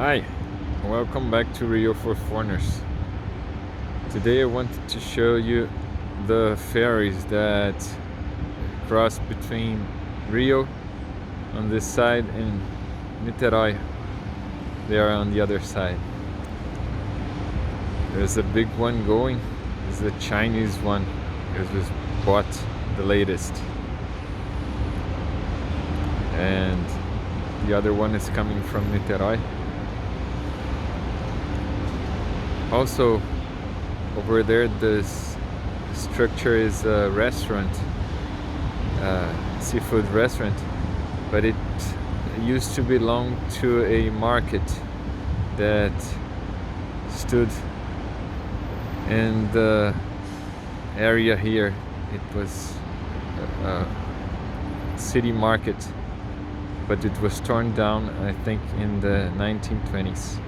Hi, welcome back to Rio for Foreigners. Today I wanted to show you the ferries that cross between Rio on this side and Niteroi. They are on the other side. There's a big one going. This is the Chinese one. It was bought the latest. And the other one is coming from Niteroi. Also, over there, this structure is a restaurant, seafood restaurant, but it used to belong to a market that stood in the area here. It was a city market, but it was torn down, I think, in the 1920s.